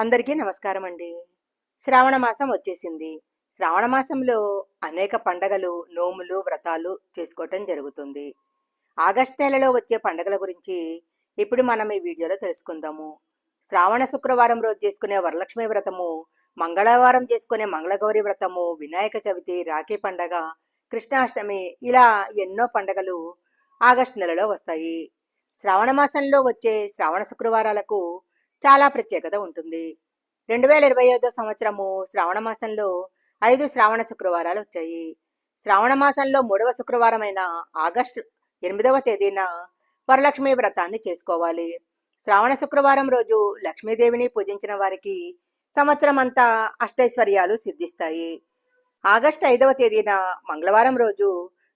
అందరికీ నమస్కారం అండి. శ్రావణ మాసం వచ్చేసింది. శ్రావణ మాసంలో అనేక పండగలు, నోములు, వ్రతాలు చేసుకోవటం జరుగుతుంది. ఆగస్టు నెలలో వచ్చే పండగల గురించి ఇప్పుడు మనం ఈ వీడియోలో తెలుసుకుందాము. శ్రావణ శుక్రవారం రోజు చేసుకునే వరలక్ష్మి వ్రతము, మంగళవారం చేసుకునే మంగళగౌరి వ్రతము, వినాయక చవితి, రాఖీ పండగ, కృష్ణాష్టమి ఇలా ఎన్నో పండగలు ఆగస్టు నెలలో వస్తాయి. శ్రావణ మాసంలో వచ్చే శ్రావణ శుక్రవారాలకు చాలా ప్రత్యేకత ఉంటుంది. 2025 సంవత్సరము శ్రావణ మాసంలో 5 శ్రావణ శుక్రవారాలు వచ్చాయి. శ్రావణ మాసంలో 3వ శుక్రవారమైన ఆగస్టు 8వ తేదీన వరలక్ష్మి వ్రతాన్ని చేసుకోవాలి. శ్రావణ శుక్రవారం రోజు లక్ష్మీదేవిని పూజించిన వారికి సంవత్సరం అంతా అష్టైశ్వర్యాలు సిద్ధిస్తాయి. ఆగస్టు 5వ తేదీన మంగళవారం రోజు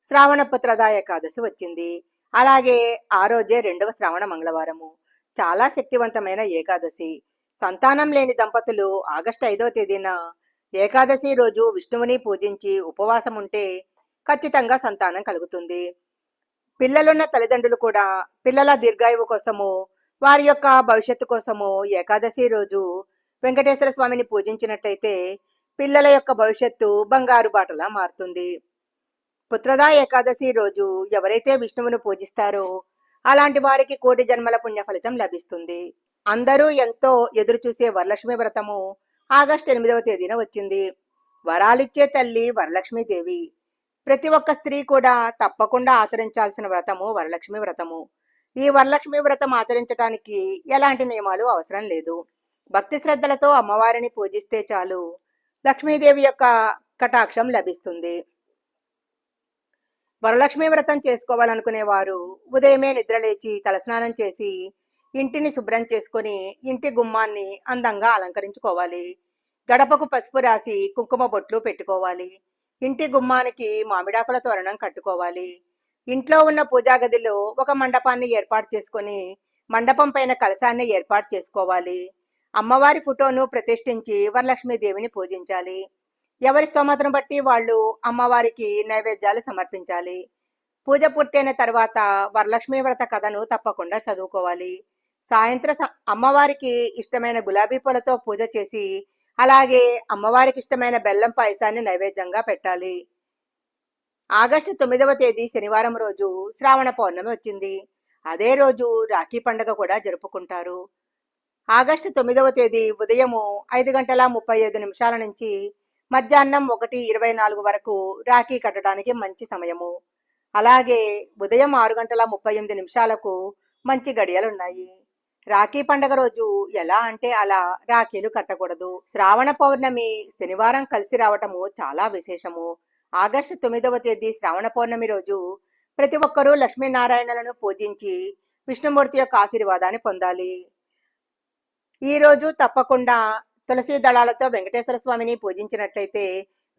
శ్రావణ పుత్రద ఏకాదశి వచ్చింది. అలాగే ఆ రోజే 2వ శ్రావణ మంగళవారము. చాలా శక్తివంతమైన ఏకాదశి. సంతానం లేని దంపతులు ఆగస్టు 5వ తేదీన ఏకాదశి రోజు విష్ణువుని పూజించి ఉపవాసం ఉంటే ఖచ్చితంగా సంతానం కలుగుతుంది. పిల్లలున్న తల్లిదండ్రులు కూడా పిల్లల దీర్ఘాయువు కోసము, వారి యొక్క భవిష్యత్తు కోసము ఏకాదశి రోజు వెంకటేశ్వర స్వామిని పూజించినట్లయితే పిల్లల యొక్క భవిష్యత్తు బంగారు బాటలా మారుతుంది. పుత్రదా ఏకాదశి రోజు ఎవరైతే విష్ణువును పూజిస్తారో అలాంటి వారికి కోటి జన్మల పుణ్య ఫలితం లభిస్తుంది. అందరూ ఎంతో ఎదురు చూసే వరలక్ష్మి వ్రతము ఆగస్టు 8వ తేదీన వచ్చింది. వరాలిచ్చే తల్లి వరలక్ష్మీదేవి. ప్రతి ఒక్క స్త్రీ కూడా తప్పకుండా ఆచరించాల్సిన వ్రతము వరలక్ష్మి వ్రతము. ఈ వరలక్ష్మి వ్రతం ఆచరించడానికి ఎలాంటి నియమాలు అవసరం లేదు. భక్తి శ్రద్ధలతో అమ్మవారిని పూజిస్తే చాలు లక్ష్మీదేవి యొక్క కటాక్షం లభిస్తుంది. వరలక్ష్మి వ్రతం చేసుకోవాలనుకునే వారు ఉదయమే నిద్రలేచి తలస్నానం చేసి ఇంటిని శుభ్రం చేసుకొని ఇంటి గుమ్మాన్ని అందంగా అలంకరించుకోవాలి. గడపకు పసుపు రాసి కుంకుమ బొట్లు పెట్టుకోవాలి. ఇంటి గుమ్మానికి మామిడాకుల తోరణం కట్టుకోవాలి. ఇంట్లో ఉన్న పూజా గదిలో ఒక మండపాన్ని ఏర్పాటు చేసుకొని మండపం పైన కలశాన్ని ఏర్పాటు చేసుకోవాలి. అమ్మవారి ఫోటోను ప్రతిష్ఠించి వరలక్ష్మీదేవిని పూజించాలి. ఎవరి స్తోమతను బట్టి వాళ్ళు అమ్మవారికి నైవేద్యాలు సమర్పించాలి. పూజ పూర్తయిన తర్వాత వరలక్ష్మి వ్రత కథను తప్పకుండా చదువుకోవాలి. సాయంత్రం అమ్మవారికి ఇష్టమైన గులాబీ పూలతో పూజ చేసి అలాగే అమ్మవారికి ఇష్టమైన బెల్లం పాయసాన్ని నైవేద్యంగా పెట్టాలి. ఆగస్టు 9వ తేదీ శనివారం రోజు శ్రావణ పౌర్ణమి వచ్చింది. అదే రోజు రాఖీ పండుగ కూడా జరుపుకుంటారు. ఆగస్టు 9వ తేదీ ఉదయము 5:35 నుంచి మధ్యాహ్నం 1:24 వరకు రాఖీ కట్టడానికి మంచి సమయము. అలాగే ఉదయం 6:38 మంచి గడియలున్నాయి. రాఖీ పండగ రోజు ఎలా అంటే అలా రాఖీలు కట్టకూడదు. శ్రావణ పౌర్ణమి శనివారం కలిసి రావటము చాలా విశేషము. ఆగస్టు 9వ తేదీ శ్రావణ పౌర్ణమి రోజు ప్రతి ఒక్కరూ లక్ష్మీనారాయణలను పూజించి విష్ణుమూర్తి యొక్క ఆశీర్వాదాన్ని పొందాలి. ఈ రోజు తప్పకుండా తులసి దళాలతో వెంకటేశ్వర స్వామిని పూజించినట్లయితే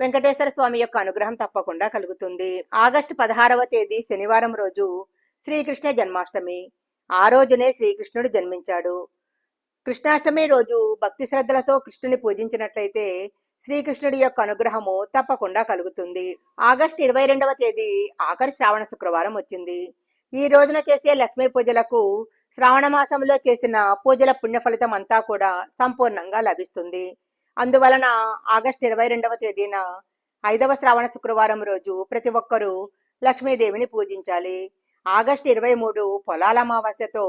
వెంకటేశ్వర స్వామి యొక్క అనుగ్రహం తప్పకుండా కలుగుతుంది. ఆగస్టు 16వ తేదీ శనివారం రోజు శ్రీకృష్ణ జన్మాష్టమి. ఆ రోజునే శ్రీకృష్ణుడు జన్మించాడు. కృష్ణాష్టమి రోజు భక్తి శ్రద్ధలతో కృష్ణుని పూజించినట్లయితే శ్రీకృష్ణుడి యొక్క అనుగ్రహము తప్పకుండా కలుగుతుంది. ఆగస్టు 22వ తేదీ ఆఖరి శ్రావణ శుక్రవారం వచ్చింది. ఈ రోజున చేసే లక్ష్మీ పూజలకు శ్రావణ మాసంలో చేసిన పూజల పుణ్య ఫలితం అంతా కూడా సంపూర్ణంగా లభిస్తుంది. అందువలన ఆగస్టు 22వ తేదీన 5వ శ్రావణ శుక్రవారం రోజు ప్రతి ఒక్కరూ లక్ష్మీదేవిని పూజించాలి. ఆగస్టు 23 పొలాల అమావాస్యతో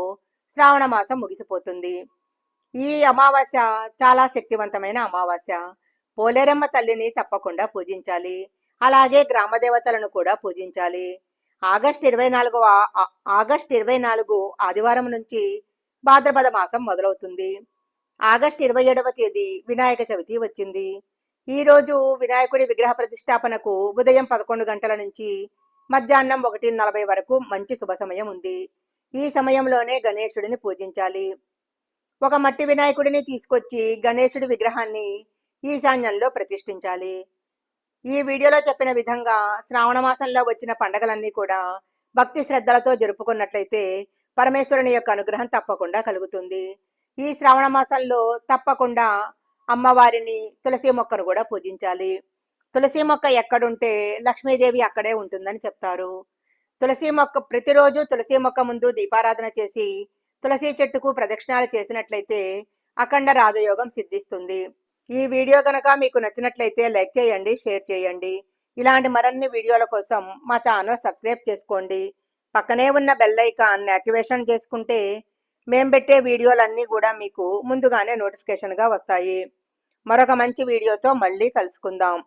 శ్రావణ మాసం ముగిసిపోతుంది. ఈ అమావాస్య చాలా శక్తివంతమైన అమావాస్య. పోలేరమ్మ తల్లిని తప్పకుండా పూజించాలి. అలాగే గ్రామ దేవతలను కూడా పూజించాలి. ఆగస్టు 24 ఆదివారం నుంచి భాద్రపద మాసం మొదలవుతుంది. ఆగస్టు 27వ తేదీ వినాయక చవితి వచ్చింది. ఈ రోజు వినాయకుడి విగ్రహ ప్రతిష్టాపనకు ఉదయం 11 గంటల నుంచి మధ్యాహ్నం 1:40 వరకు మంచి శుభ సమయం ఉంది. ఈ సమయంలోనే గణేశుడిని పూజించాలి. ఒక మట్టి వినాయకుడిని తీసుకొచ్చి గణేశుడి విగ్రహాన్ని ఈశాన్యంలో ప్రతిష్ఠించాలి. ఈ వీడియోలో చెప్పిన విధంగా శ్రావణ మాసంలో వచ్చిన పండగలన్నీ కూడా భక్తి శ్రద్ధలతో జరుపుకున్నట్లయితే పరమేశ్వరుని యొక్క అనుగ్రహం తప్పకుండా కలుగుతుంది. ఈ శ్రావణ మాసంలో తప్పకుండా అమ్మవారిని తులసి మొక్కను కూడా పూజించాలి. తులసి మొక్క ఎక్కడుంటే లక్ష్మీదేవి అక్కడే ఉంటుందని చెప్తారు. తులసి మొక్క ప్రతిరోజు తులసి మొక్క ముందు దీపారాధన చేసి తులసి చెట్టుకు ప్రదక్షిణాలు చేసినట్లయితే అఖండ రాజయోగం సిద్ధిస్తుంది. ఈ వీడియో కనుక మీకు నచ్చినట్లయితే లైక్ చేయండి, షేర్ చేయండి. ఇలాంటి మరిన్ని వీడియోల కోసం మా ఛానల్ సబ్స్క్రైబ్ చేసుకోండి. పక్కనే ఉన్న బెల్ ఐకాన్ యాక్టివేషన్ చేసుకుంటే మేము పెట్టే వీడియోలన్నీ కూడా మీకు ముందుగానే నోటిఫికేషన్గా వస్తాయి. మరొక మంచి వీడియోతో మళ్ళీ కలుసుకుందాం.